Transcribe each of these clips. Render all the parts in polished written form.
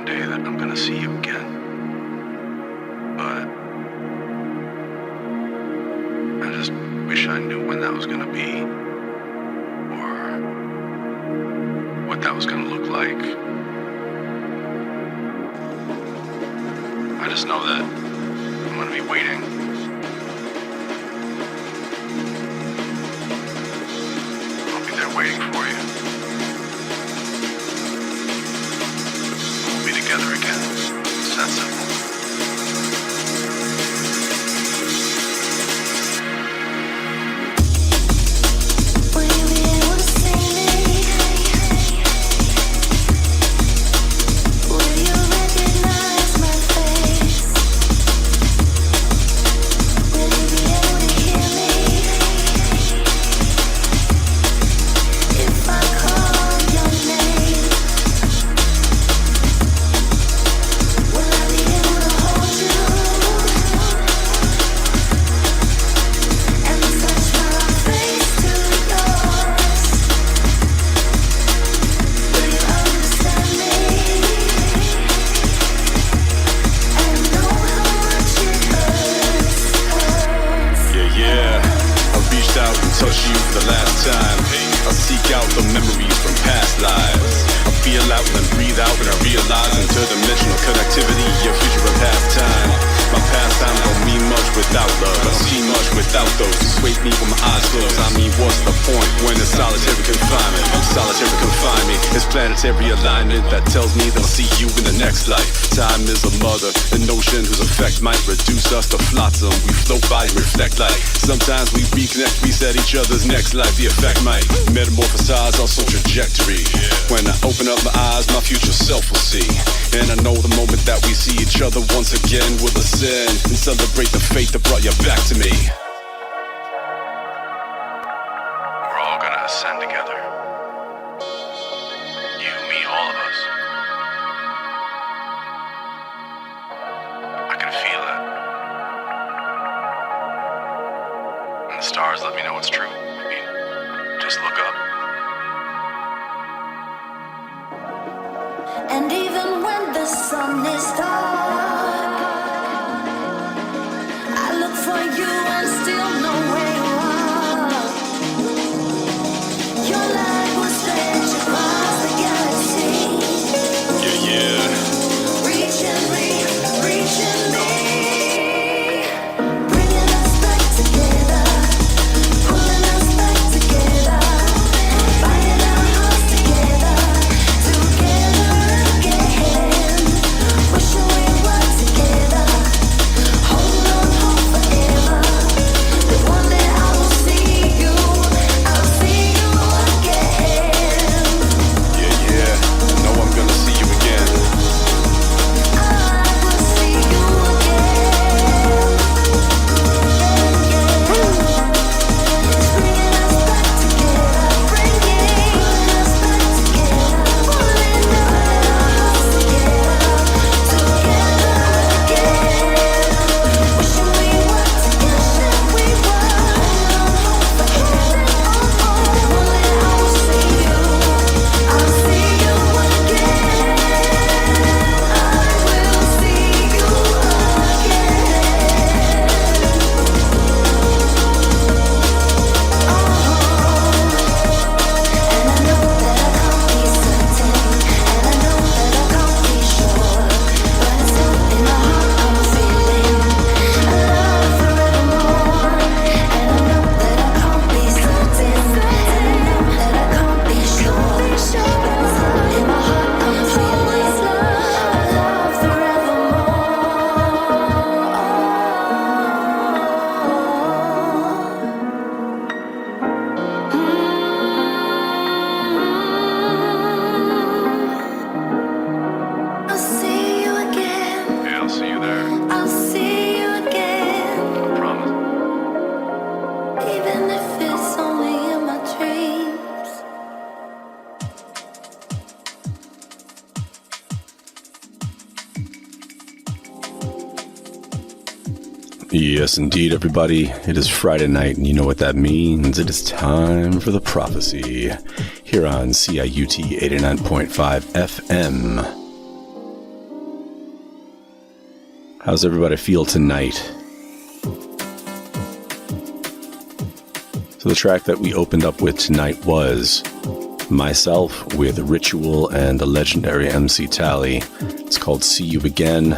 day that I'm gonna see you again. But I just wish I knew when that was gonna be, or what that was gonna look like. I just know that I'm gonna be waiting. I'll be there waiting for you. We'll be together again. It's that simple. Every alignment that tells me that I'll see you in the next life. Time is a mother, an ocean whose effect might reduce us to flotsam. We float by and reflect like. Sometimes we reconnect, reset each other's next life. The effect might metamorphosize our soul trajectory. When I open up my eyes, my future self will see. And I know the moment that we see each other once again, we'll ascend and celebrate the fate that brought you back to me. We're all gonna ascend together. You, me, all of us. I can feel it. And the stars let me know it's true. I mean, just look up. And even when the sun is dark, I look for you and still know where you are. Your light will stretch across the galaxy. Reaching me, bringing us back together, pulling us back together, finding our hearts together again. Wishing we were together, hold on, hope forever. That one day I will see you again. Know I'm gonna see you again. Yes, indeed, everybody. It is Friday night, and you know what that means. It is time for the prophecy here on CIUT 89.5 FM. How's everybody feel tonight? So the track that we opened up with tonight was myself with Ritual and the legendary MC Tally. It's called See You Again.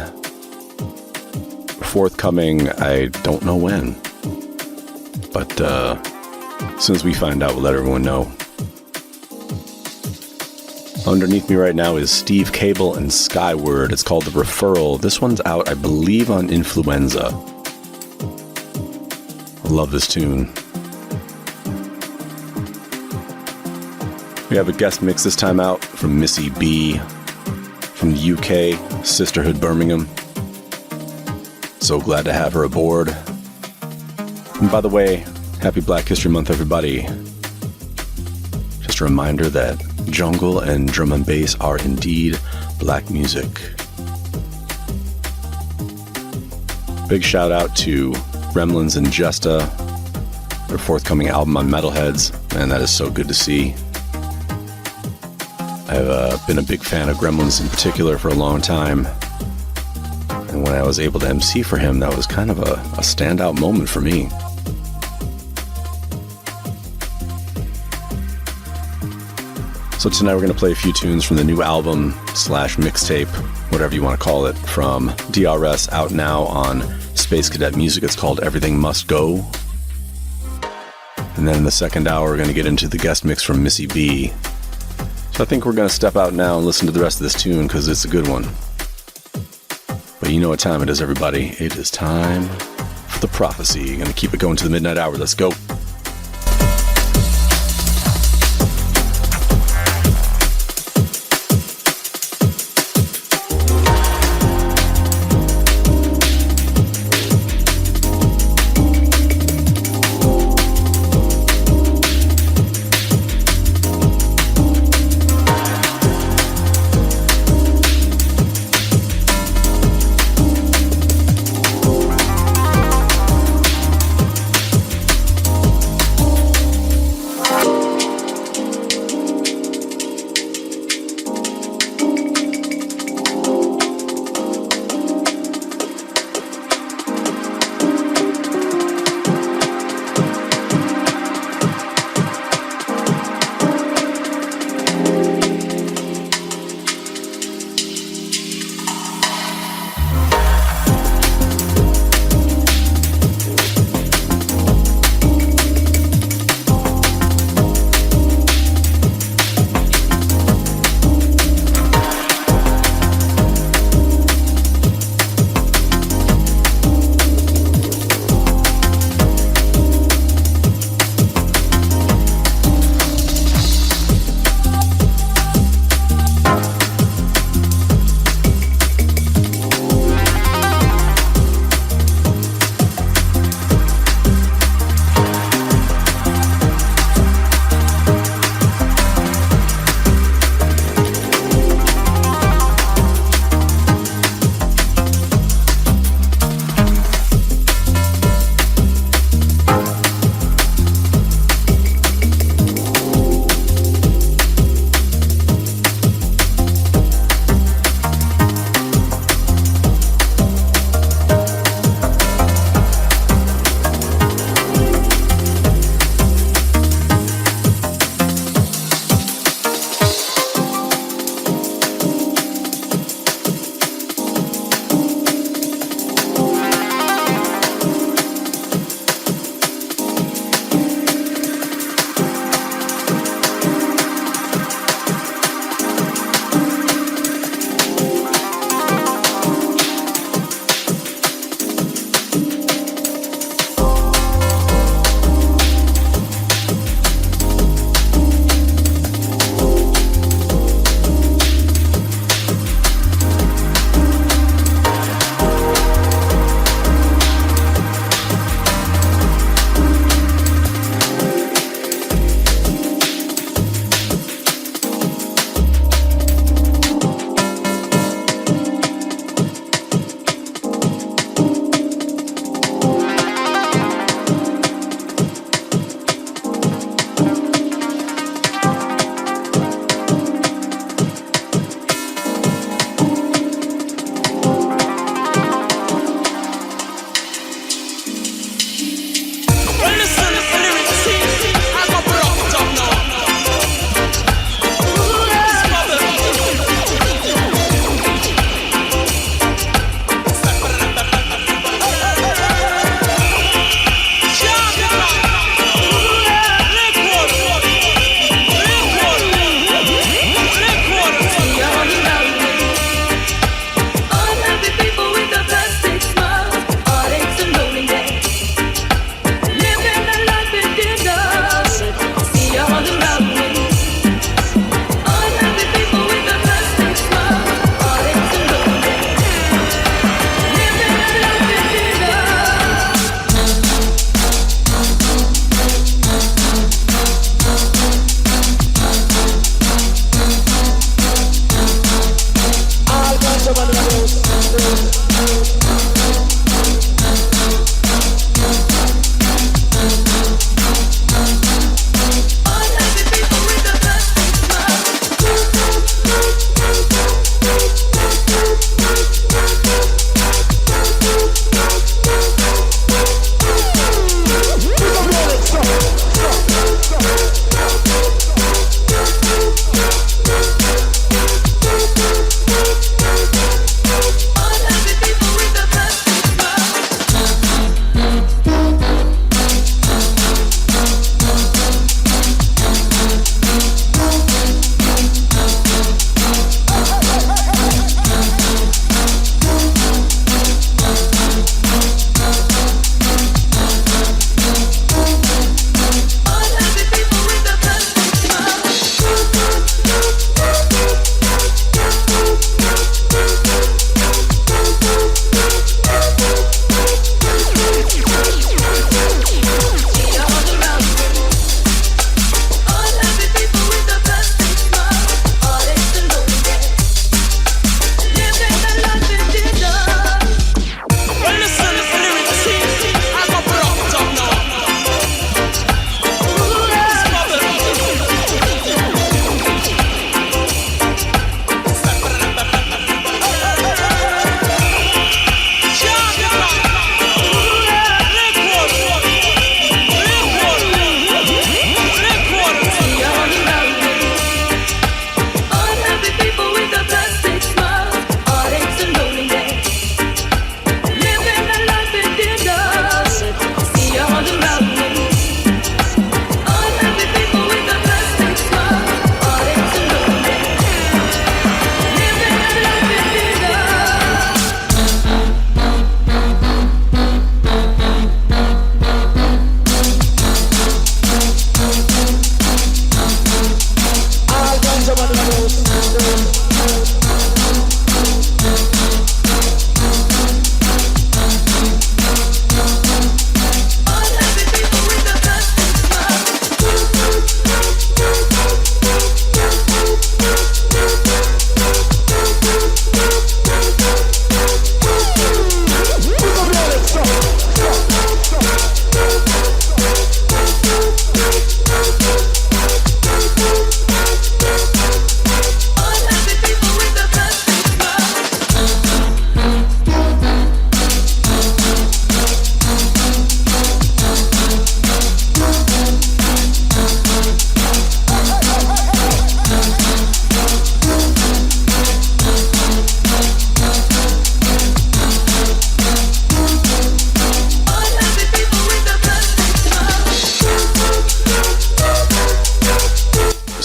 Forthcoming, I don't know when. But as soon as we find out, we'll let everyone know. Underneath me right now is Steve Cable and Skyward. It's called The Referral. This one's out, I believe, on Influenza. I love this tune. We have a guest mix this time out from Missy B from the UK, Sisterhood Birmingham. So glad to have her aboard. And by the way, happy Black History Month, everybody. Just a reminder that jungle and drum and bass are indeed black music. Big shout out to Gremlins and Jesta, their forthcoming album on Metalheads. Man, that is so good to see. I've been a big fan of Gremlins in particular for a long time. And when I was able to MC for him, that was kind of a standout moment for me. So tonight we're going to play a few tunes from the new album / mixtape, whatever you want to call it, from DRS, out now on Space Cadet Music. It's called Everything Must Go. And then in the second hour, we're going to get into the guest mix from Missy B. So I think we're going to step out now and listen to the rest of this tune because it's a good one. But you know what time it is, everybody. It is time for the prophecy. Going to keep it going to the midnight hour. Let's go.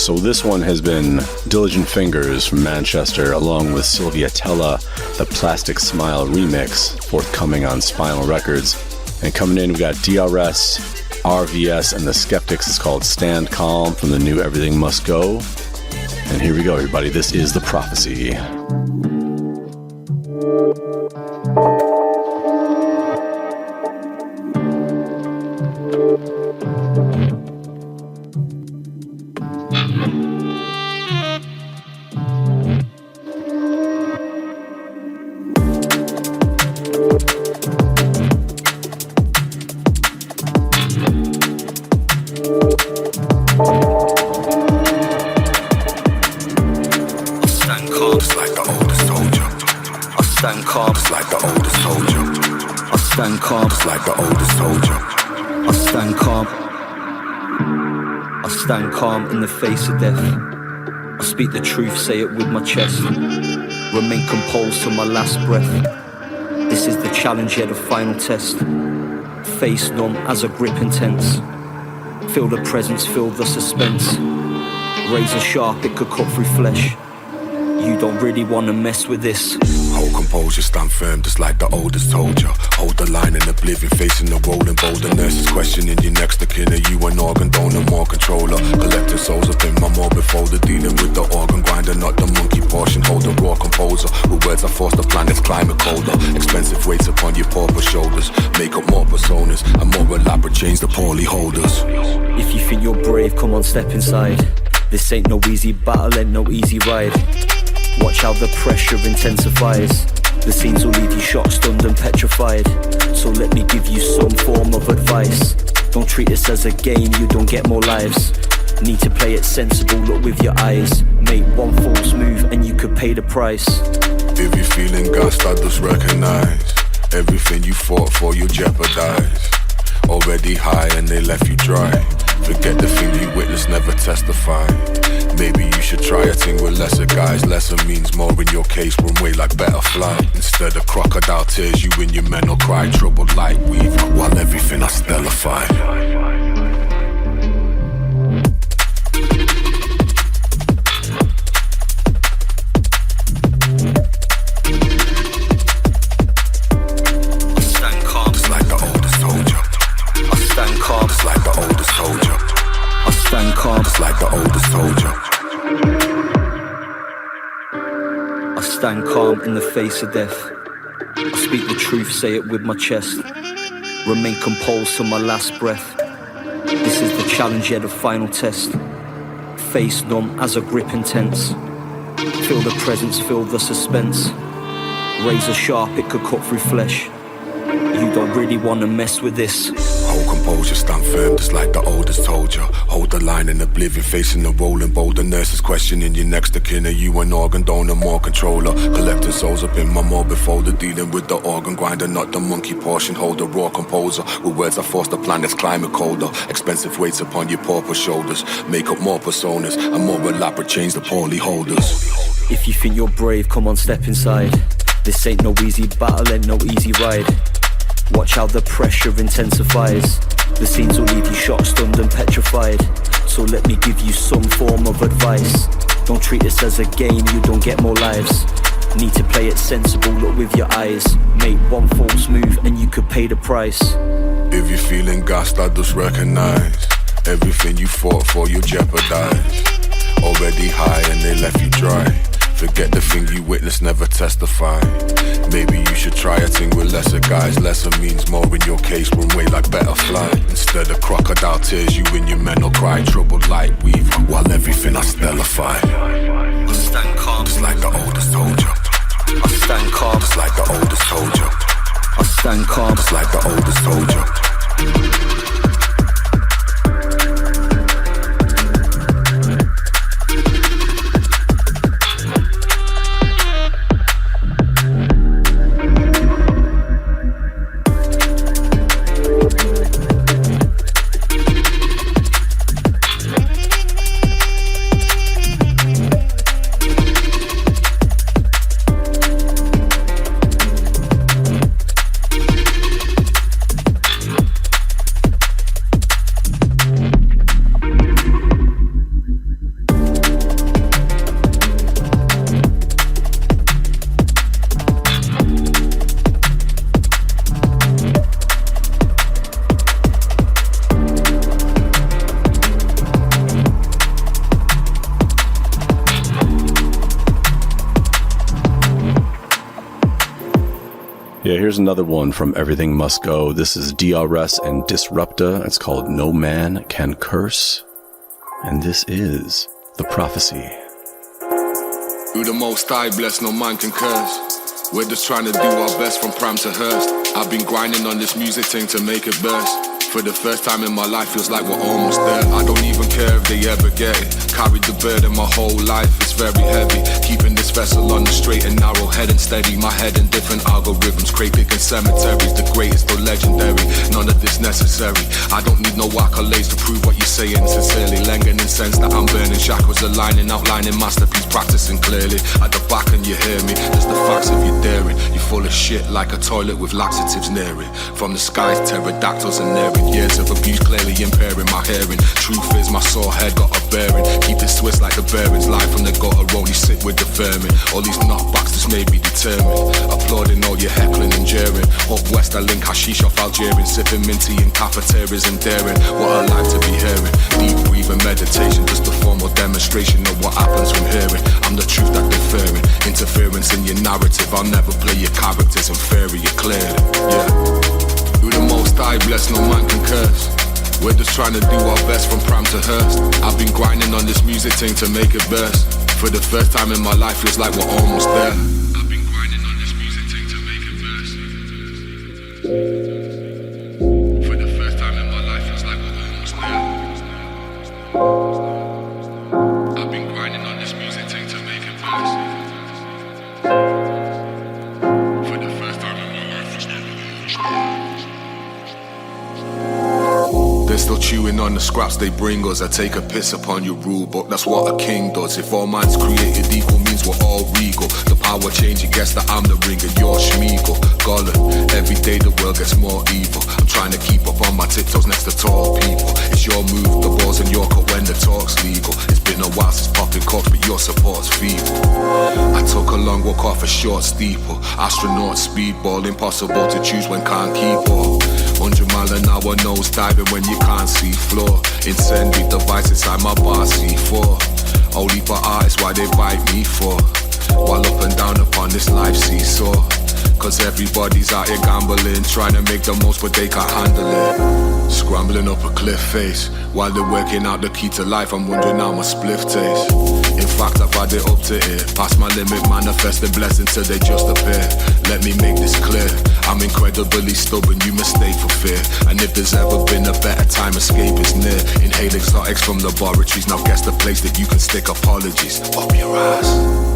So this one has been Diligent Fingers from Manchester, along with Sylvia Tella, the Plastic Smile remix, forthcoming on Spinal Records. And coming in, we got DRS, RVS, and the Skeptics. It's called Stand Calm from the new Everything Must Go. And here we go, everybody. This is The Prophecy. Stand calm in the face of death. I speak the truth, say it with my chest. Remain composed till my last breath. This is the challenge, yeah, the final test. Face numb as a grip intense. Feel the presence, feel the suspense. Razor sharp, it could cut through flesh. You don't really wanna mess with this. Hold composure, stand firm, just like the oldest told ya. Hold the line in oblivion, facing the rolling boulder. Nurses questioning your next of kin. Are you an organ donor, more controller? Collecting souls up in my morbid folder. Dealing with the organ grinder, not the monkey portion. Hold the raw composer. With words I force the planet's climate colder. Expensive weights upon your pauper shoulders. Make up more personas and more elaborate chains the poorly holders. If you think you're brave, come on, step inside. This ain't no easy battle, ain't no easy ride. Watch how the pressure intensifies. The scenes will leave you shocked, stunned and petrified. So let me give you some form of advice. Don't treat this as a game, you don't get more lives. Need to play it sensible, look with your eyes. Make one false move and you could pay the price. If you're feeling gassed, I just recognize everything you fought for, you jeopardize. Already high and they left you dry. Forget the thing you witnessed, never testify. Maybe you should try a thing with lesser guys. Lesser means more in your case, run way like better fly. Instead of crocodile tears, you and your men will cry. Troubled light weave, while everything I stellify. Stand calm in the face of death. I speak the truth, say it with my chest. Remain composed till my last breath. This is the challenge, yeah, the final test. Face numb as a grip intense. Feel the presence, feel the suspense. Razor sharp, it could cut through flesh. You don't really wanna mess with this. Hold composure, stand firm, just like the oldest told ya. Hold the line in oblivion, facing the rolling boulder. Nurses questioning your next of kin. Are you an organ donor, more controller? Collecting souls up in my morbid folder. Dealing with the organ grinder, not the monkey portion. Hold the raw composer. With words I force the planet's climate colder. Expensive weights upon your pauper shoulders. Make up more personas and more elaborate chains the poorly holders. If you think you're brave, come on, step inside. This ain't no easy battle, ain't no easy ride. Watch how the pressure intensifies. The scenes will leave you shocked, stunned and petrified. So let me give you some form of advice. Don't treat this as a game, you don't get more lives. Need to play it sensible, look with your eyes. Make one false move and you could pay the price. If you're feeling gassed, I just recognize everything you fought for, you jeopardize. Already high and they left you dry. Forget the thing you witnessed, never testify. Maybe you should try a thing with lesser guys. Lesser means more in your case, run way like better fly. Instead of crocodile tears, you and your men will cry. Troubled light weave, while everything I stellify. I stand calm, just like the oldest told ya. I stand calm, just like the oldest told ya. I stand calm, just like the oldest told ya. Yeah, here's another one from Everything Must Go. This is DRS and Disrupta. It's called No Man Can Curse. And this is The Prophecy. Who the most high bless, no man can curse. We're just trying to do our best from prime to Hearst. I've been grinding on this music thing to make it burst. For the first time in my life, feels like we're almost there. I don't even care if they ever get it. Carried the burden my whole life, it's very heavy. Keeping this vessel on the straight and narrow, head and steady. My head in different algorithms, crate picking cemeteries. The greatest or legendary, none of this necessary. I don't need no accolades to prove what you're saying sincerely. Langan in sense that I'm burning, chakras aligning, outlining masterpiece, practicing clearly. At the back and you hear me, just the facts if you're daring. You're full of shit like a toilet with laxatives near it. From the skies, pterodactyls and near it. Years of abuse clearly impairing my hearing. Truth is my sore head got a bearing. Keep it Swiss like the bearings. Life from the gutter only sit with the vermin. All these knockbacks just made me determined. Applauding all your heckling and jeering. Up west I link hashish off Algerian. Sipping minty in cafeterias and daring. What a life to be hearing. Deep breathing meditation, just a formal demonstration of what happens from hearing. I'm the truth that they're fearing. Interference in your narrative, I'll never play your characters inferior clearly. Yeah. Who the most high bless, no man can curse. We're just trying to do our best from prime to Hearst. I've been grinding on this music thing to make it burst. For the first time in my life, feels like we're almost there. I've been grinding on this music thing to make it burst. For the first time in my life, feels like we're almost there. I've been grinding on this music thing to make it burst. For the first time in my life, feels like we're almost there. They're still chewing on the scraps they bring us. I take a piss upon your rule book, that's what a king does. If all minds created equal means we're all regal. The power changing, guess that I'm the ring and you're Schmeagle. Gollum, every day the world gets more evil. I'm trying to keep up on my tiptoes next to tall people. It's your move, the ball's in your court when the talk's legal. It's been a while since popping corks, but your support's feeble. I took a long walk off a short steeple. Astronaut speedball, impossible to choose when can't keep up. 100 mile an hour nose diving when you can't see floor. Incendiary device inside my bar C4. Only for artists, why they bite me for? While up and down upon this life seesaw. Cause everybody's out here gambling, trying to make the most but they can't handle it. Scrambling up a cliff face. While they're working out the key to life, I'm wondering how my spliff taste. In fact, I've had it up to here. Past my limit, manifesting blessings till they just appear. Let me make this clear, I'm incredibly stubborn, you mistake for fear. And if there's ever been a better time, escape is near. Inhale exotics from laboratories, now guess the place that you can stick apologies up your ass.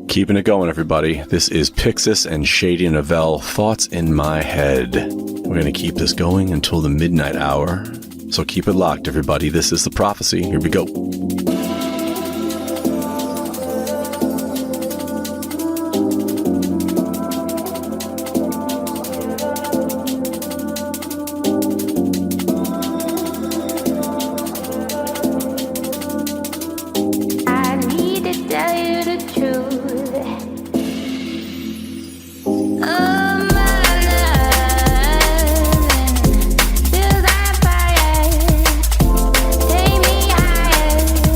Keeping it going, everybody. This is Pixis and Shady Novell, Thoughts in My Head. We're going to keep this going until the midnight hour. So keep it locked, everybody. This is The Prophecy. Here we go. Take me higher.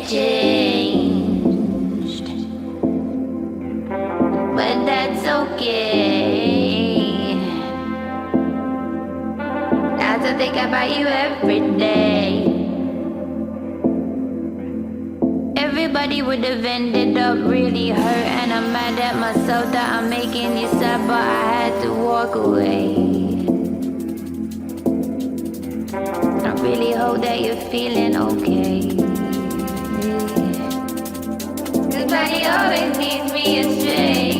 changed, but that's okay. As I think about you every day, everybody would have ended up really hurt, and I'm mad at myself that I'm making you sad, but I had to walk away. I really hope that you're feeling okay. Somebody always leads me astray.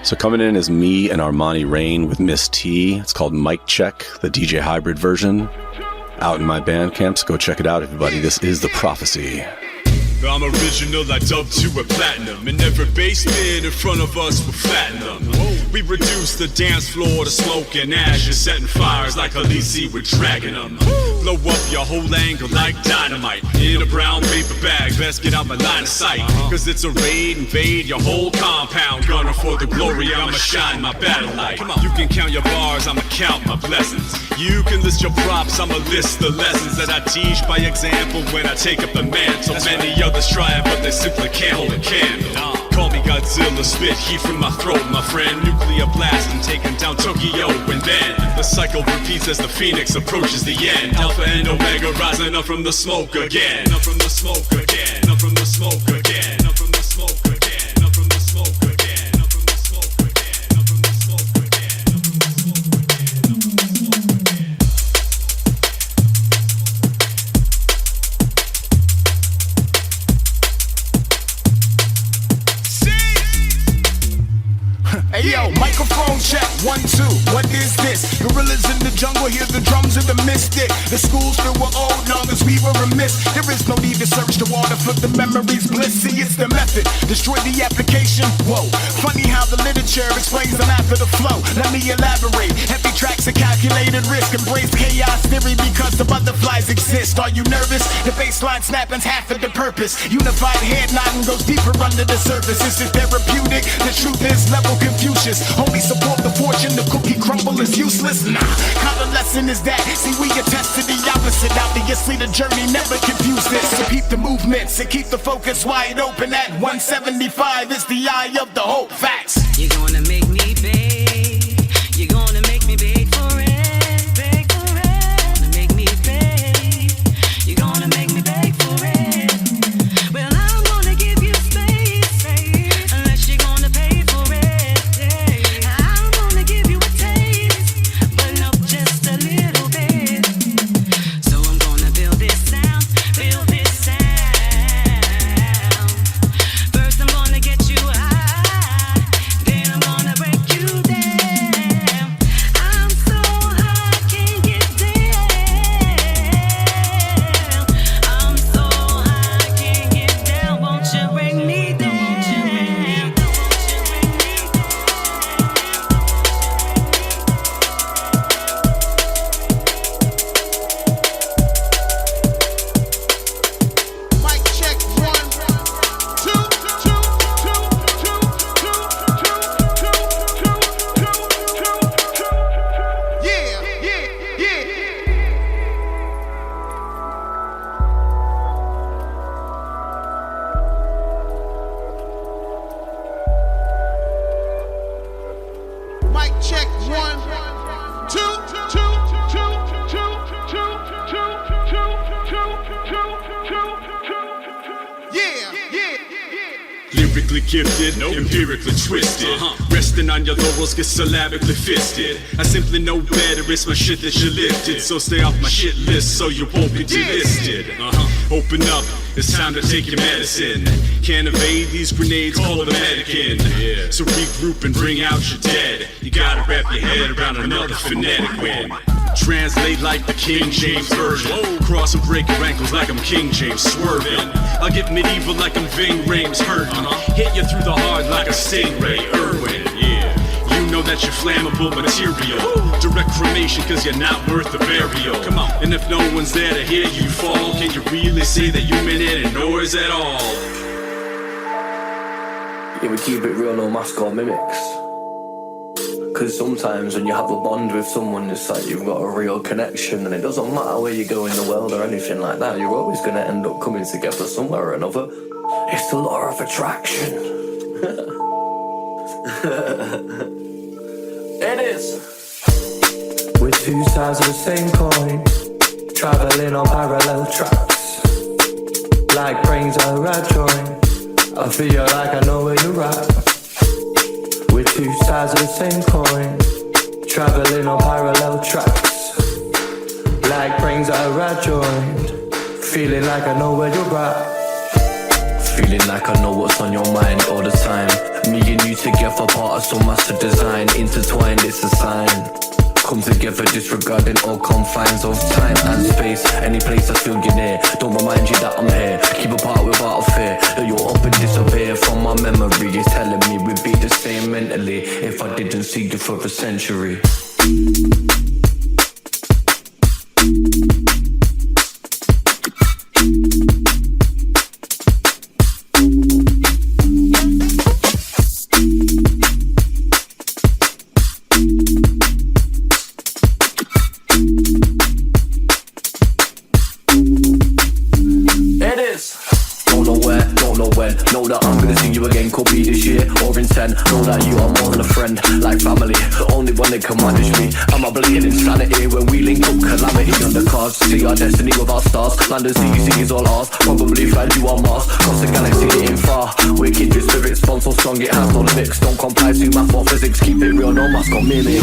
So coming in is me and Armani Rain with Miss T. It's called Mic Check, the DJ hybrid version. Out in my Bandcamp, so go check it out, everybody. This is The Prophecy. I'm original, I dubbed you a platinum. And every basement in front of us were platinum. We reduced the dance floor to smoke and ashes, setting fires like Khaleesi with dragging them. Blow up your whole angle like dynamite. In a brown paper bag, best get out my line of sight. Cause it's a raid, invade your whole compound. Gunner for the glory, I'ma shine my battle light. You can count your bars, I'ma count my blessings. You can list your props, I'ma list the lessons that I teach by example when I take up the mantle. Many others try it, but they simply can't hold a candle. Call me Godzilla, spit heat from my throat, my friend. Nuclear blast and taking down Tokyo. And then the cycle repeats as the phoenix approaches the end. Alpha and Omega rising up from the smoke again. Up from the smoke again. Up from the smoke again. Up from the smoke again. Up from the smoke again. Up from the smoke again. Up from the smoke again. Up from the smoke again. Hey yo, microphone check, 1, 2, what is this? Gorillas in the jungle, hear the drums of the mystic. The schools filled with old numbers, we were remiss. There is no need to search the water for the memories bliss. See, it's the method, destroy the application. Whoa, funny how the literature explains the math of the flow. Let me elaborate, heavy tracks of calculated risk. Embrace chaos theory because the butterflies exist. Are you nervous? The baseline snapping's half of the purpose. Unified head nodding goes deeper under the surface. Is it therapeutic? The truth is level Confucius. Only support the fortune, the cookie crumble is useless. Nah, kind of lesson is that? See, we attest to the opposite. Obviously, the journey never confused this. So keep the movements and keep the focus wide open. At 175 is the eye of the hope. Facts. You're gonna make me beg. You're gonna make me beg for it. Beg for it. Gonna make me beg. You're gonna make me beg for it. Well, I'm gonna give you space, unless you're gonna pay for it. I'm gonna give you a taste, but not just a little bit. So I'm gonna build this sound, build this sound. First I'm gonna get you high. musically gifted, empirically twisted. Resting on your laurels, get syllabically fisted. I simply know better, it's my shit that you lifted. So stay off my shit list so you won't be delisted. Open up, it's time to take your medicine. Can't evade these grenades, call the medic in. So regroup and bring out your dead. You gotta wrap your head around another phonetic win. Translate like the King James Version. Cross and break your ankles like I'm King James swerving. I'll get medieval like I'm Ving Rhames hurting. Hit you through the heart like a stingray, Irwin. You know that you're flammable material. Direct cremation cause you're not worth the burial. Come on. And if no one's there to hear you fall, can you really say that you made any noise at all? Yeah, we keep it real, no mask or mimics. Cause sometimes when you have a bond with someone, it's like you've got a real connection. And it doesn't matter where you go in the world or anything like that, you're always gonna end up coming together somewhere or another. It's the law of attraction. It is. We're two sides of the same coin, traveling on parallel tracks. Like brains are adjoined, I feel like I know where you're at. We're two sides of the same coin, traveling on parallel tracks. Like brains are adjoined, feeling like I know where you're at. Feeling like I know what's on your mind all the time. Me and you together, part of some master design. Intertwined, it's a sign. Come together, disregarding all confines of time and space. Any place I feel you're near, don't remind you that I'm here. Keep apart without a fear that you'll up and disappear from my memory. It's telling me we'd be the same mentally if I didn't see you for a century. Know that I'm gonna see you again, could be this year or in 10. Know that you are more than a friend, like family, the only one that can manage me. I'm a bleeding insanity when we link up, calamity on the cards. See our destiny without stars, land and sea is all ours. Probably find you on Mars, cross the galaxy hitting far. We're kindred spirits, bond so strong it has no limits. Don't comply to math or physics, keep it real, no mask or mimic.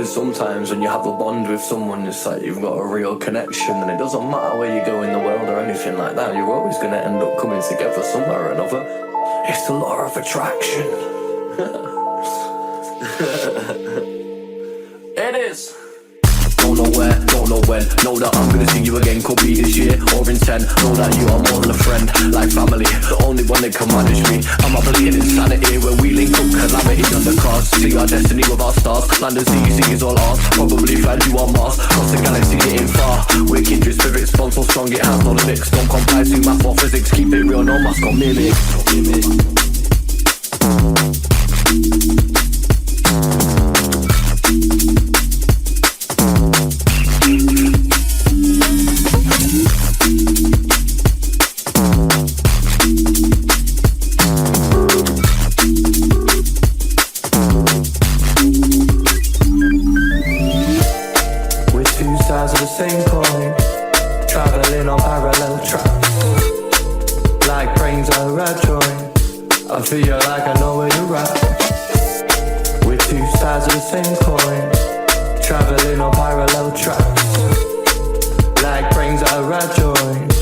Sometimes when you have a bond with someone, it's like you've got a real connection. And it doesn't matter where you go in the world or anything like that, you're always going to end up coming together somewhere or another. It's the law of attraction. It is. Don't know where, don't know when. Know that I'm gonna see you again, could be this year or in 10. Know that you are more than a friend, like family, the only one that can manage me. I'm a bleeding insanity when we link up, calamity on the cards. See our destiny with our stars, land and sea is all ours. Probably find you on Mars, cross the galaxy hitting far. We're kindred spirits, bond so strong it has no limits. Don't comply to math or physics, keep it real, no mask or mimic. Same coin, traveling on parallel tracks. Like brains are adjoined, I feel like I know where you're at. We're two sides of the same coin, traveling on parallel tracks. Like brains are adjoined,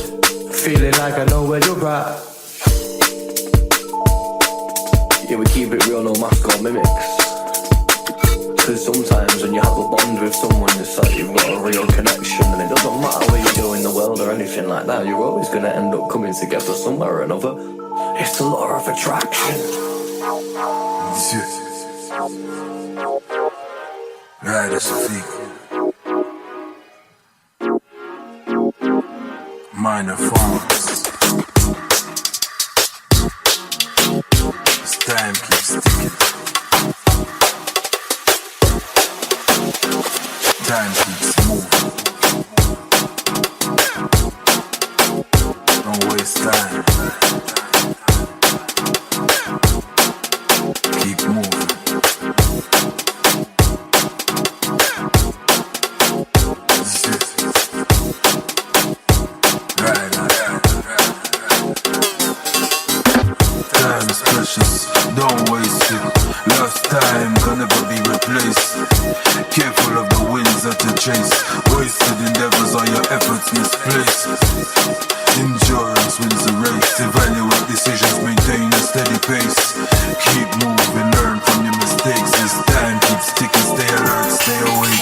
feeling like I know where you're at. Yeah, we keep it real, no mask or mimics. Cause sometimes when you have a bond with someone, it's like you've got a real connection. And it doesn't matter where you go in the world or anything like that, you're always gonna end up coming together somewhere or another. It's the law of attraction. Rijden Sofiek. Minor Farms. This time keeps ticking. Don't waste time. Keep moving. This is right on. Time is precious, don't waste it. Lost time can never be replaced. Careful of the winds that you chase. Wasted endeavors are your efforts misplaced. Endurance wins the race. Evaluate decisions, maintain a steady pace. Keep moving, learn from your mistakes. As time keeps ticking, stay alert, stay awake.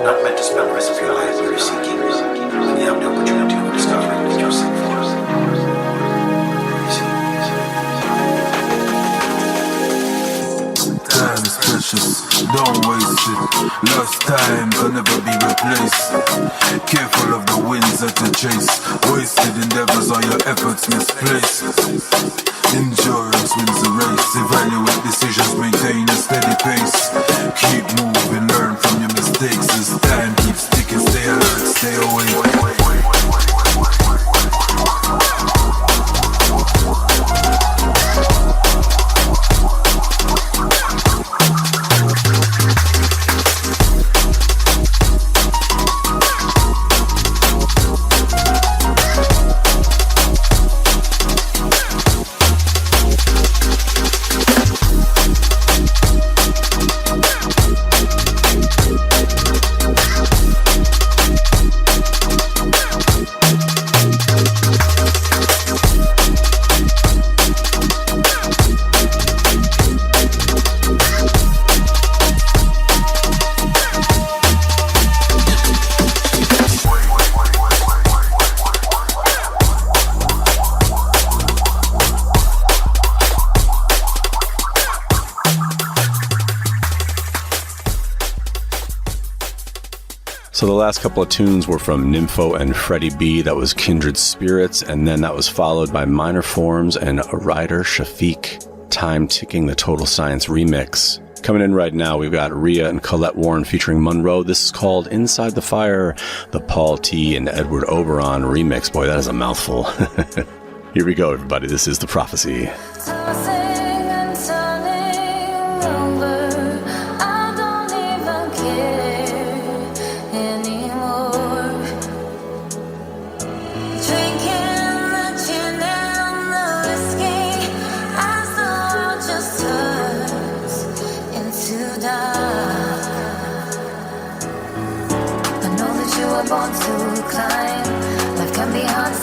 Not meant to spend the rest of your life where you're seeking. When you have the opportunity of discovering that you're seeking for. Time is precious, don't waste it. Lost time can never be replaced. Careful of the winds that you chase. Wasted endeavors are your efforts misplaced. Endurance wins the race. Evaluate decisions, maintain a steady pace. Keep moving, learn from your mistakes. As time keeps ticking, stay alert, stay awake. So the last couple of tunes were from Nympho and Freddie B. That was Kindred Spirits. And then that was followed by Minor Forms and Ryder Shafiq, Time Ticking, the Total Science remix. Coming in right now, we've got Rhea and Colette Warren featuring Monroe. This is called Inside the Fire, the Paul T. and Edward Oberon remix. Boy, that is a mouthful. Here we go, everybody. This is The Prophecy. Born to climb, life can be hard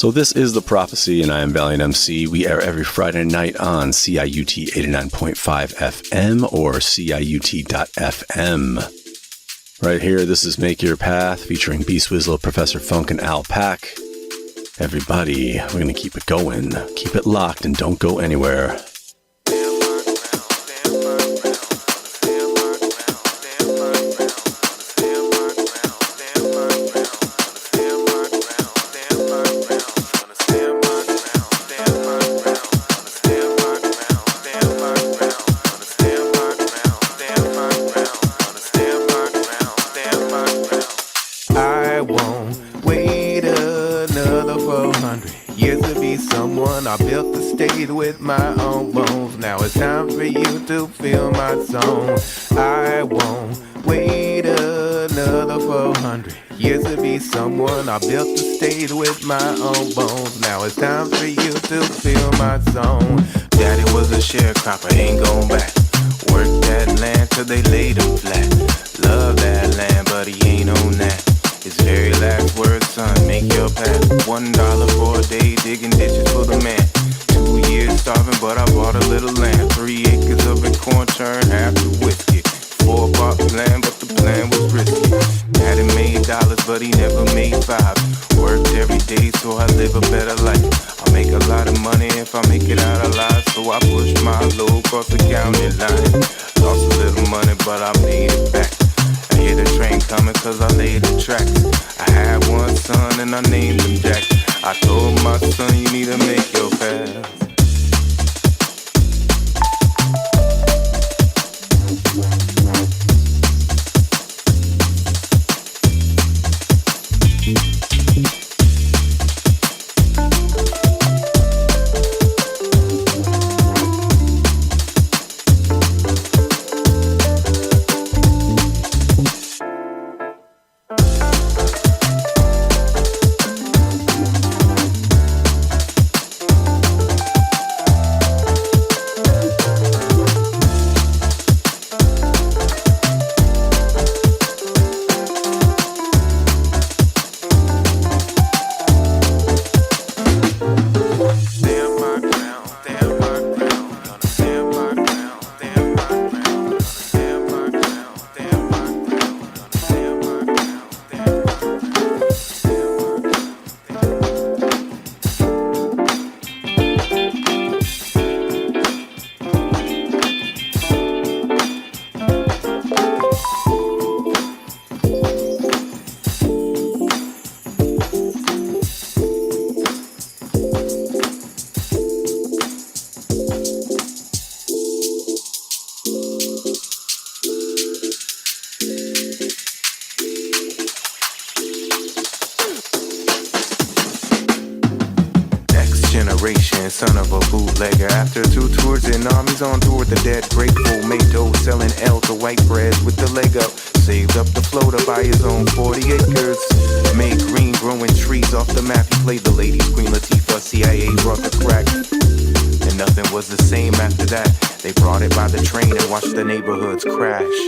So this is The Prophecy, and I am Valiant MC. We air every Friday night on CIUT 89.5 FM or CIUT.FM. Right here, this is Make Your Path, featuring B Swizzle, Professor Funk, and Al Pack. Everybody, we're going to keep it going. Keep it locked and don't go anywhere. I built the stage with my own bones. Now it's time for you to feel my song. I won't wait another 400 years to be someone. I built the stage with my own bones. Now it's time for you to feel my song. Daddy was a sharecropper, ain't going back. Worked that land till they laid him flat. Love that land, but he ain't on that. His very last words, son, make your path. $1 for a day, digging ditches for the man. 2 years starving, but I bought a little land. 3 acres of it, corn turned half to whiskey. 4 parts land, but the plan was risky. Daddy made dollars, but he never made 5. Worked worked every day so I live a better life. I make a lot of money if I make it out alive, so I pushed my load across the county line. Lost a little money, but I made it back. I hear the train coming cause I laid the tracks. I had one son and I named him Jack. I told my son you need to make your path. Son of a bootlegger. After 2 tours in armies on tour with the dead grateful, made dough selling L to white bread with the leg up. Saved up the flow to buy his own 40 acres. Made green growing trees off the map. He played the ladies, Queen Latifah. CIA brought the crack. And nothing was the same after that. They brought it by the train and watched the neighborhoods crash.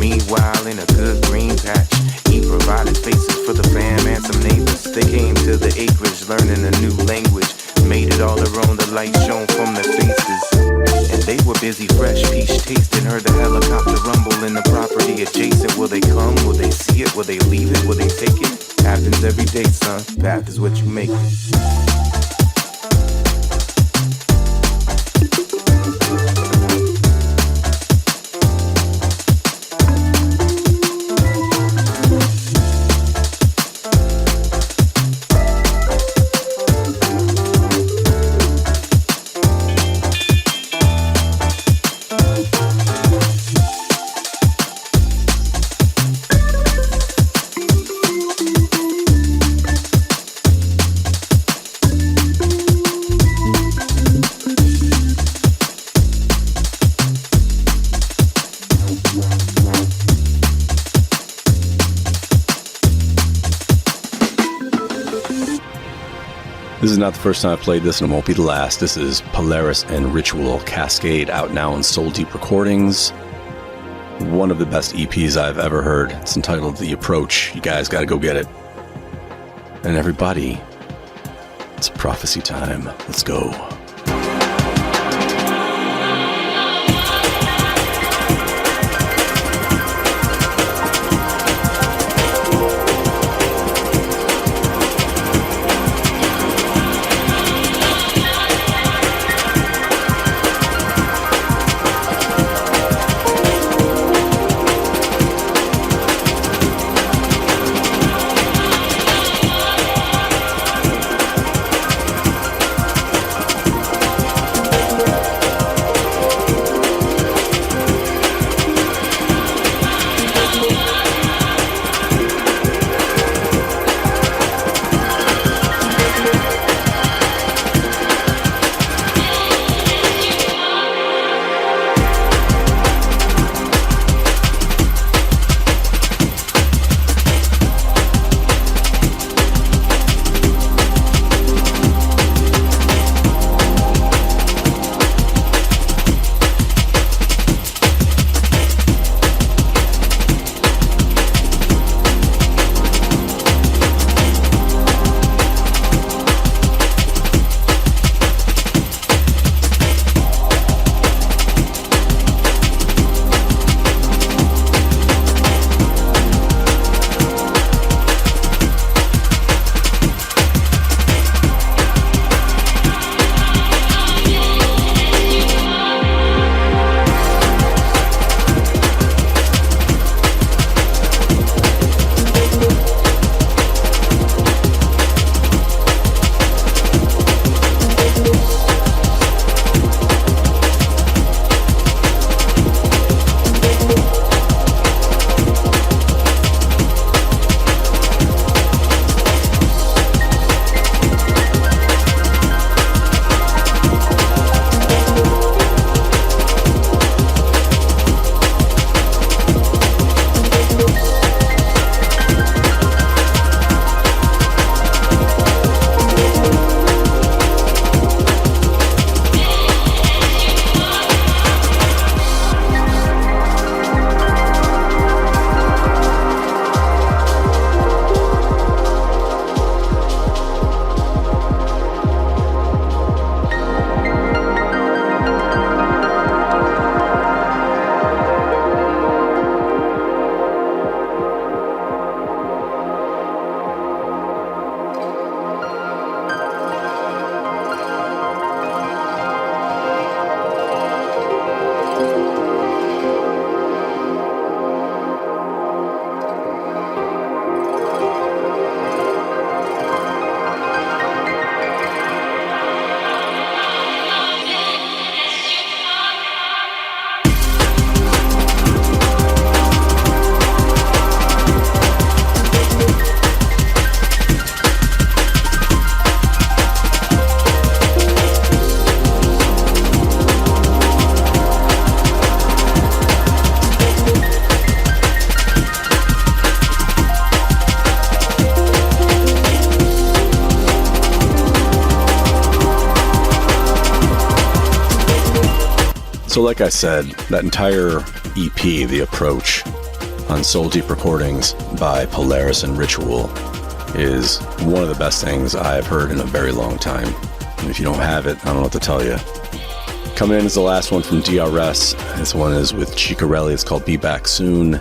Meanwhile, in a good green patch, he provided spaces for the fam and some neighbors. They came to the acreage learning a new language. Made it all their own, the light shone from their faces. And they were busy, fresh peach tasting. Heard the helicopter rumble in the property adjacent. Will they come? Will they see it? Will they leave it? Will they take it? Happens every day, son. Path is what you make it. This is not the first time I've played this, and it won't be the last. This is Polaris and Ritual Cascade, out now on Soul Deep Recordings. One of the best EPs I've ever heard. It's entitled The Approach. You guys gotta go get it. And everybody, it's prophecy time. Let's go. So like I said, that entire EP, The Approach, on Soul Deep Recordings by Polaris and Ritual, is one of the best things I've heard in a very long time. And if you don't have it, I don't know what to tell you. Coming in is the last one from DRS. This one is with Chicarelli. It's called Be Back Soon.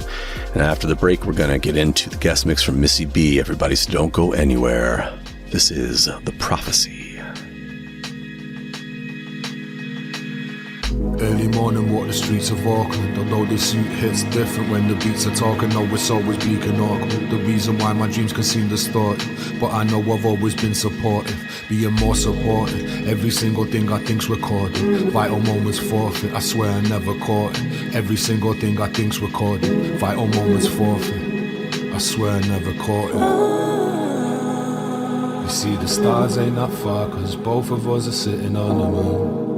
And after the break, we're going to get into the guest mix from Missy B. Everybody, so don't go anywhere. This is The Prophecy. Early morning, walk the streets of Auckland. Although this suit hits different when the beats are talking. No, it's always bleak and awkward. The reason why my dreams can seem distorted. But I know I've always been supportive, being more supportive. Every single thing I think's recorded. Vital moments forfeit, I swear I never caught it. Every single thing I think's recorded. Vital moments forfeit, I swear I never caught it. You see, the stars ain't that far, cause both of us are sitting on the moon.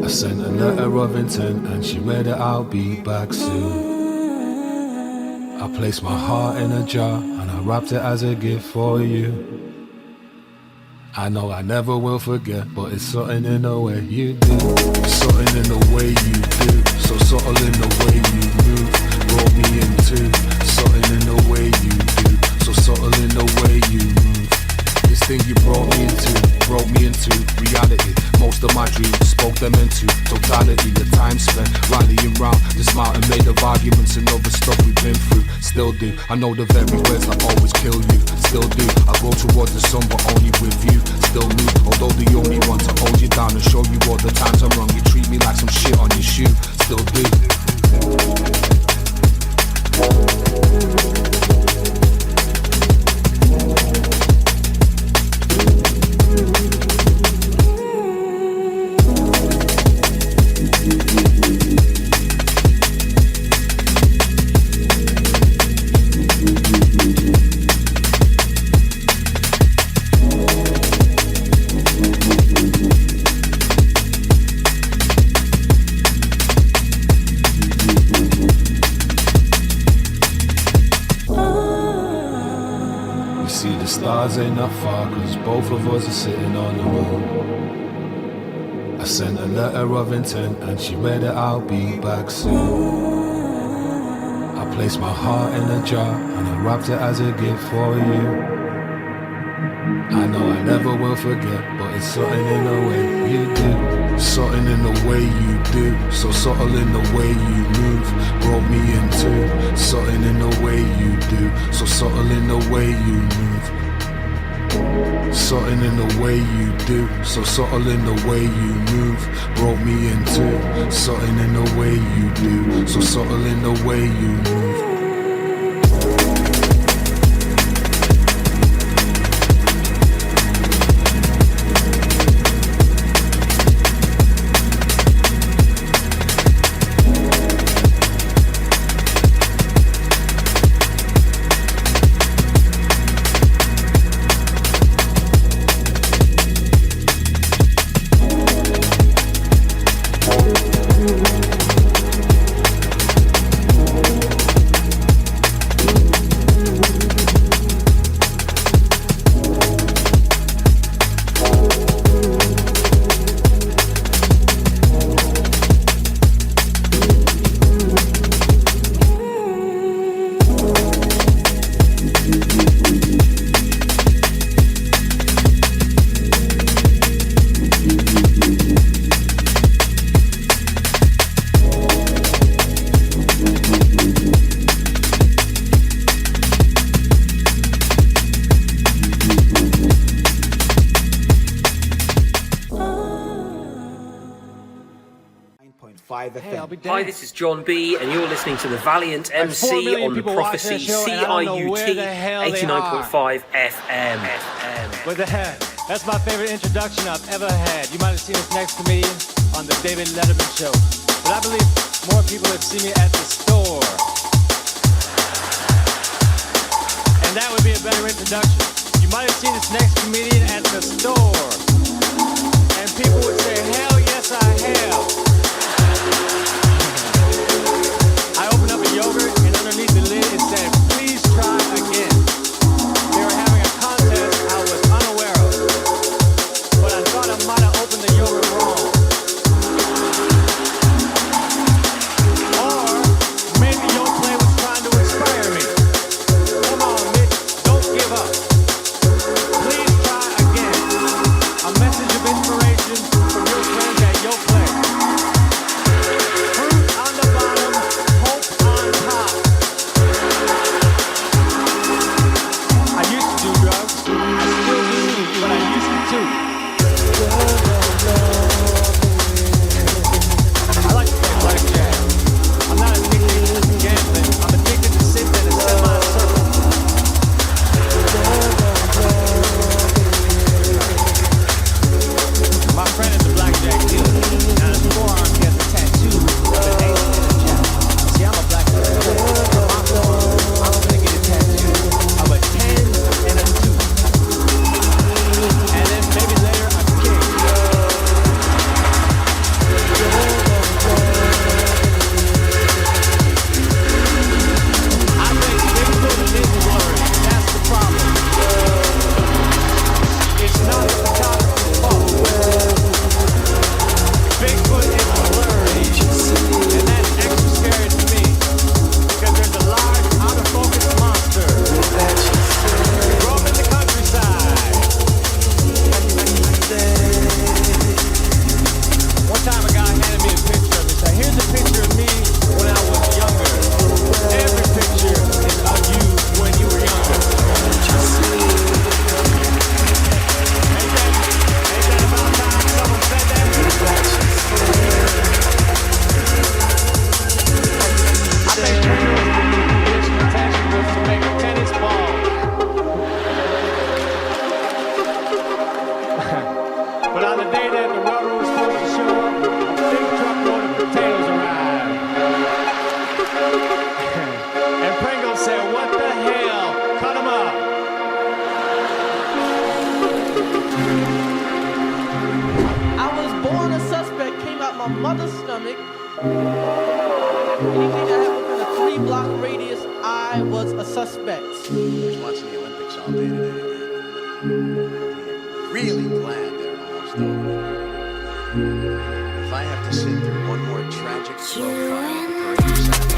I sent a letter of intent and she read it, I'll be back soon. I placed my heart in a jar and I wrapped it as a gift for you. I know I never will forget, but it's something in the way you do. Something in the way you do. So subtle in the way you move. Brought me into something in the way you do. So subtle in the way you move. This thing you brought me into reality. Most of my dreams spoke them into totality. The time spent rallying round this mountain made of arguments and other stuff we've been through. Still do, I know the very words that always kill you. Still do, I go towards the sun but only with you. Still move, although the only one to hold you down and show you all the times I'm wrong. You treat me like some shit on your shoe. Still do. Stars ain't that far, cause both of us are sitting on the moon. I sent a letter of intent and she read it, I'll be back soon. I placed my heart in a jar and I wrapped it as a gift for you. I know I never will forget, but it's something in the way you do. Something in the way you do. So subtle in the way you move. Brought me into something in the way you do. So subtle in the way you move. Something in the way you do. So subtle in the way you move. Brought me into something in the way you do. So subtle in the way you move. Hi, this is John B, and you're listening to the Valiant MC on the Prophecy CIUT 89.5 FM. What the heck? That's my favorite introduction I've ever had. You might have seen us next to me on the David Letterman show, but I believe more people have seen me at the store. And that would be a better introduction. You might have seen this next comedian at the store, and people would say, hell yes I have. I opened up a yogurt and underneath the lid it said, please try again. They were having a contest I was unaware of, but I thought I might have opened the yogurt wrong. my mother's stomach. Anything that happened within a 3-block radius, I was a suspect. I was watching the Olympics all day today. Really glad they're almost over. If I have to sit through one more tragic slow final parade Saturday.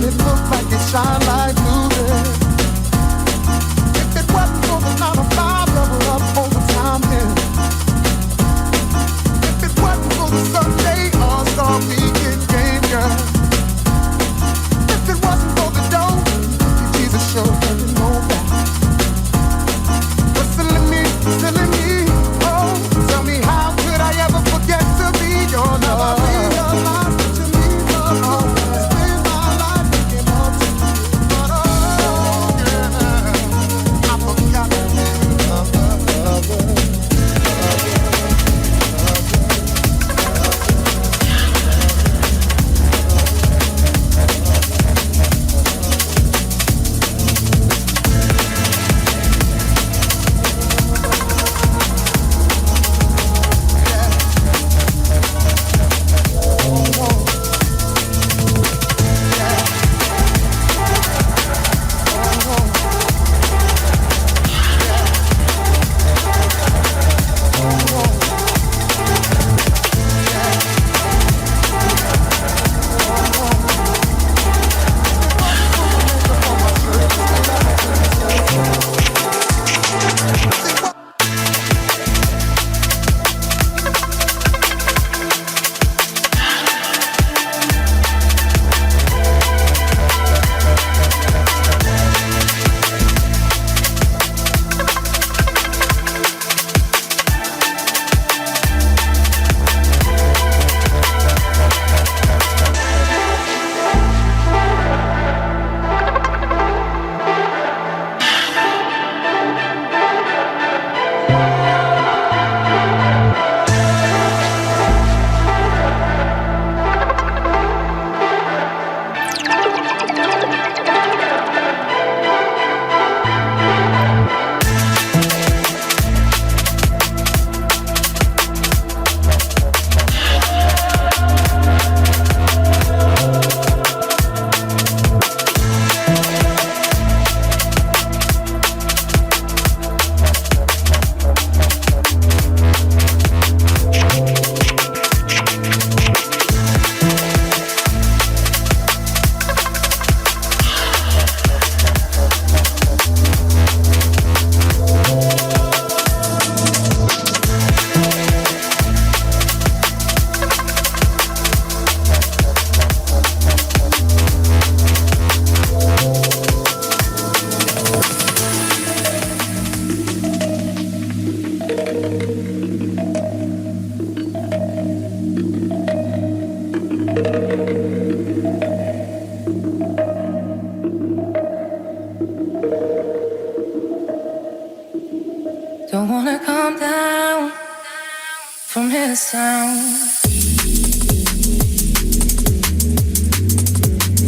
it look like it shine like blue there. If it wasn't for the 9 to 5 level up overtime here. If it wasn't for the Sunday All-Star Weekend game, girl. If it wasn't for the dough, Jesus show, you know that. But silly me, oh, tell me how could I ever forget to be your love? I realized that you need love, oh, spend my life looking up to you. But oh, yeah, I forgot to be a lover. Don't wanna come down from his sound.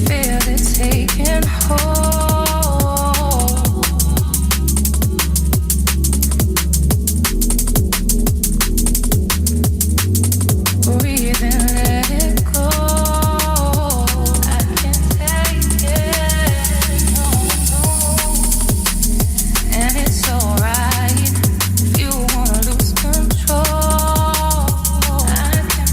Feel it taking hold. Breathe and let it go. I can't take it, no, no. And it's alright. You wanna lose control. I can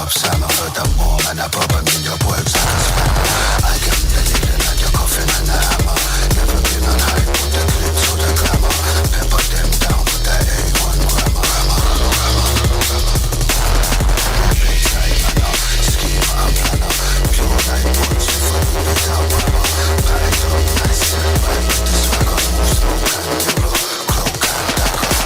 of salmon, but the more and I pop them in your works like a spammer. I get the needle and your coffin and the hammer. Never been on hype with the clips or the glamour. Pepper them down with the A1 grammar. Baseline manner, schema and planner. Pure night boys for you without grammar. Packed up nice and right with the swagger. Smoke and mirror, cloak and dagger.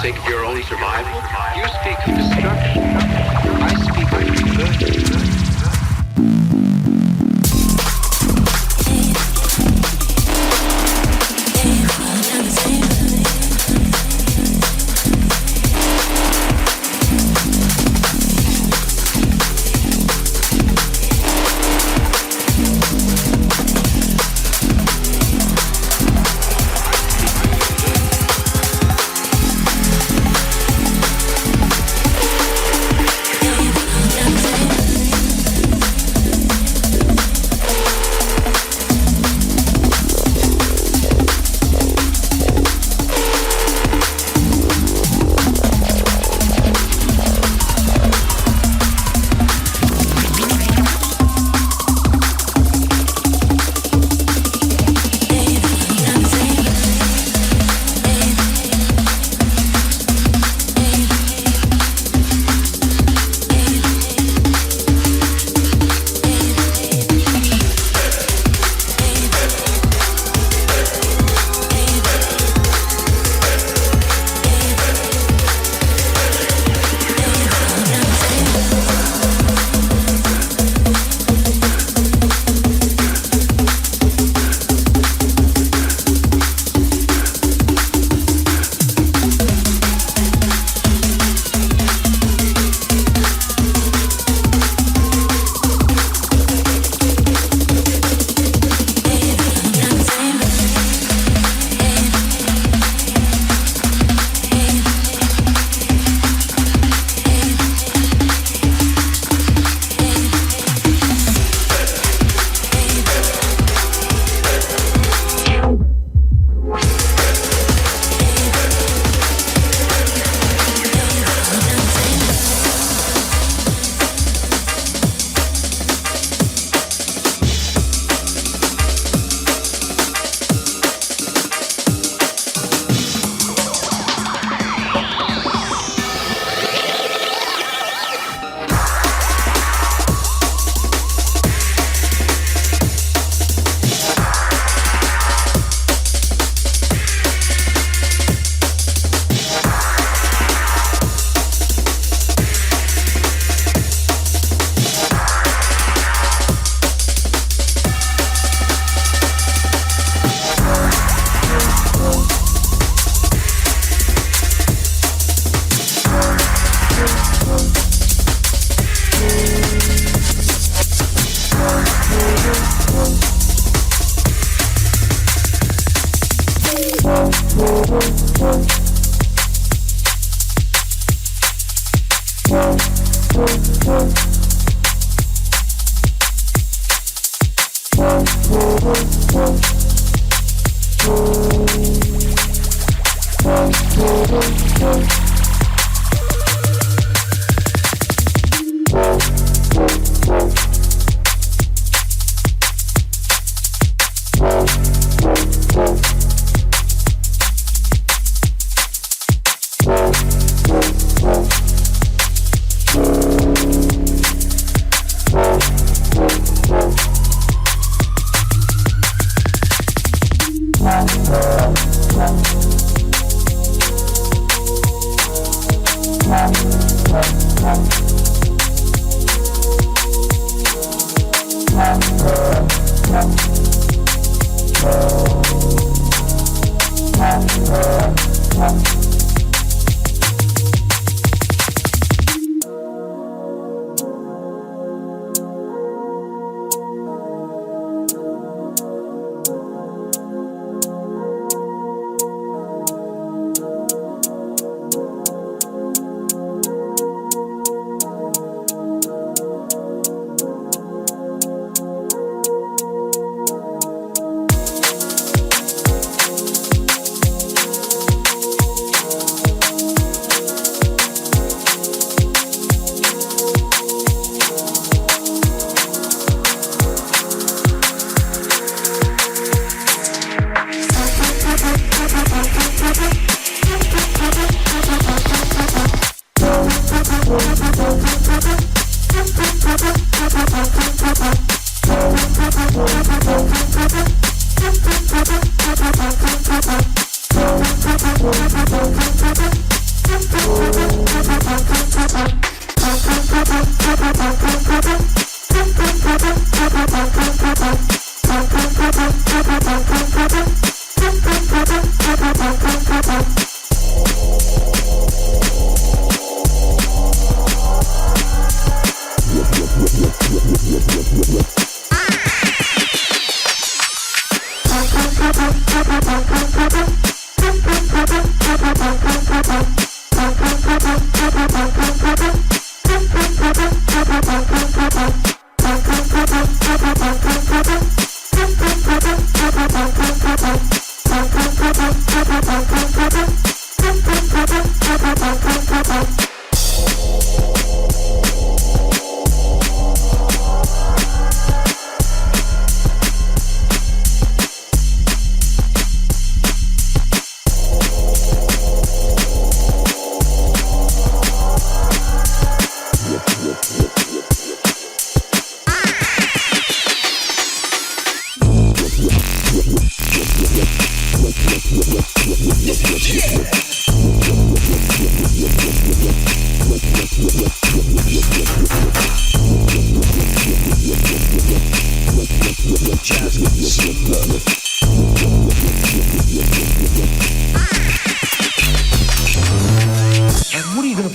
sake of your own survival? You speak of destruction. I speak of rebirth.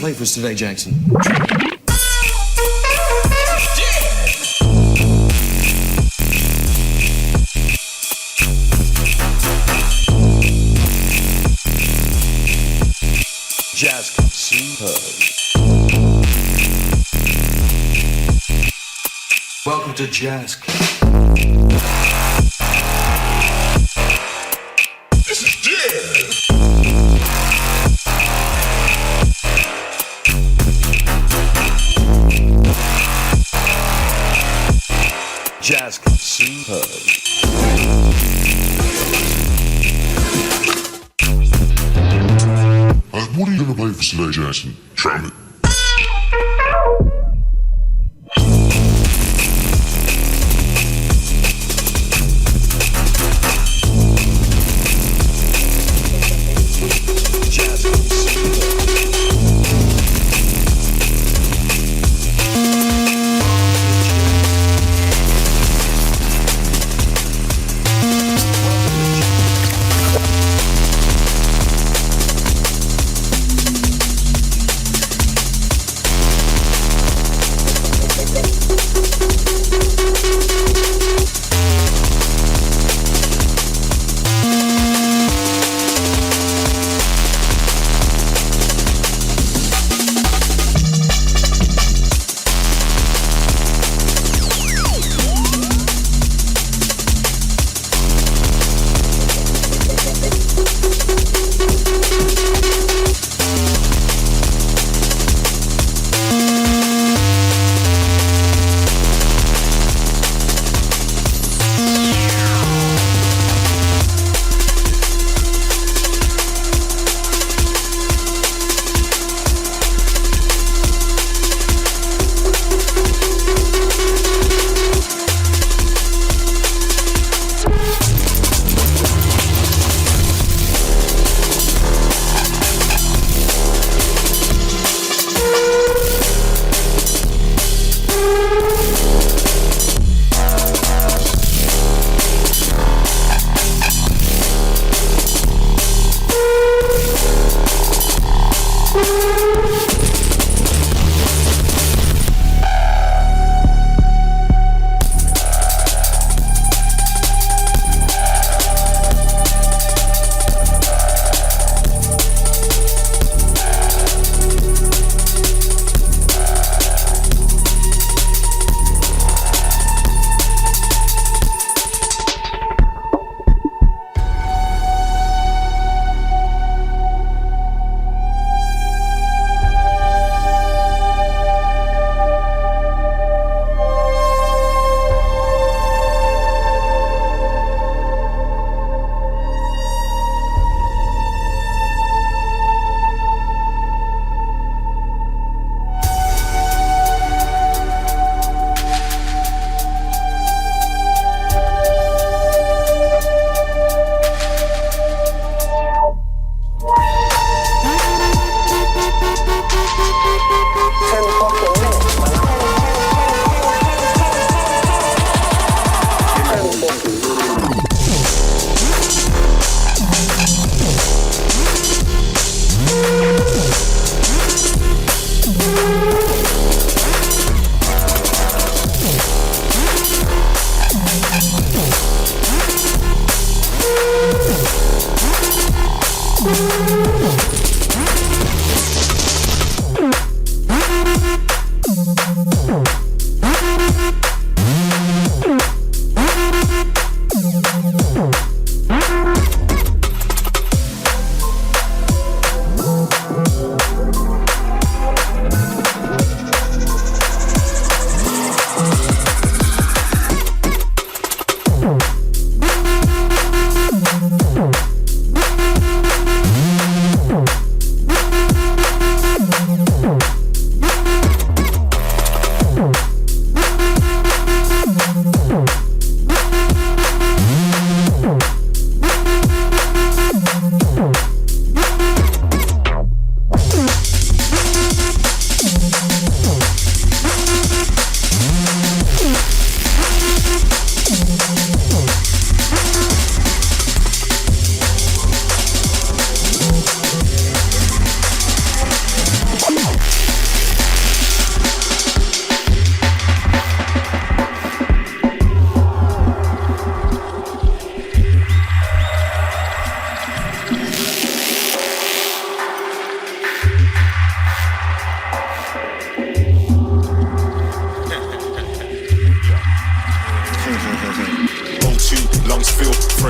play for us today, Jackson? Jazz Superb. Welcome to Jazz Club. This is Jazz. Jazz Club Superb. What are you gonna play for today, Jackson? Trumpet.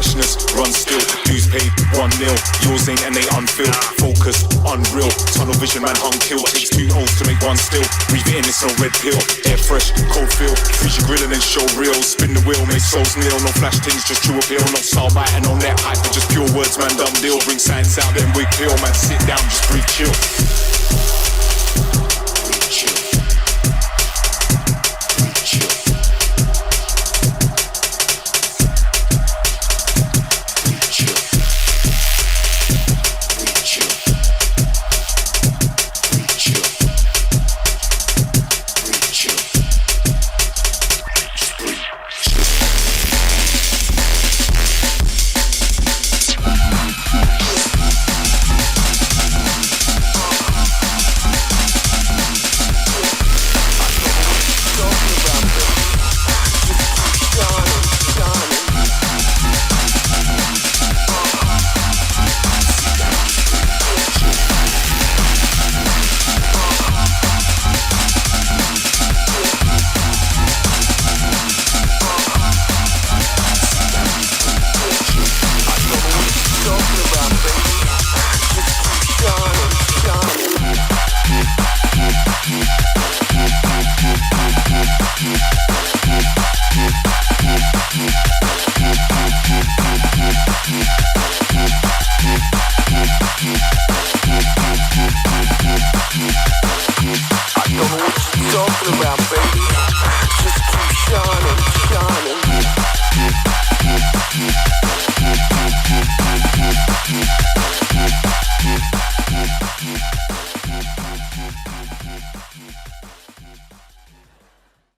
freshness, run still. Dues paid 1-0. Yours ain't and they unfilled. Focused, unreal. Tunnel vision, man, hung kill. Takes 2 O's to make 1 still. Breathe it in, it's no red pill. Air fresh, cold feel. Freeze your grill and then show real. Spin the wheel, make souls kneel. No flash things, just chew a pill. No style biting, no net hype, but just pure words, man, dumb deal. Bring science out, then wig pill, man, sit down, just breathe chill. Breathe chill. Breathe chill. Breathe chill. Breathe chill. Breathe chill. Breathe chill. Just breathe. Talking about, baby, just keep shining, shining.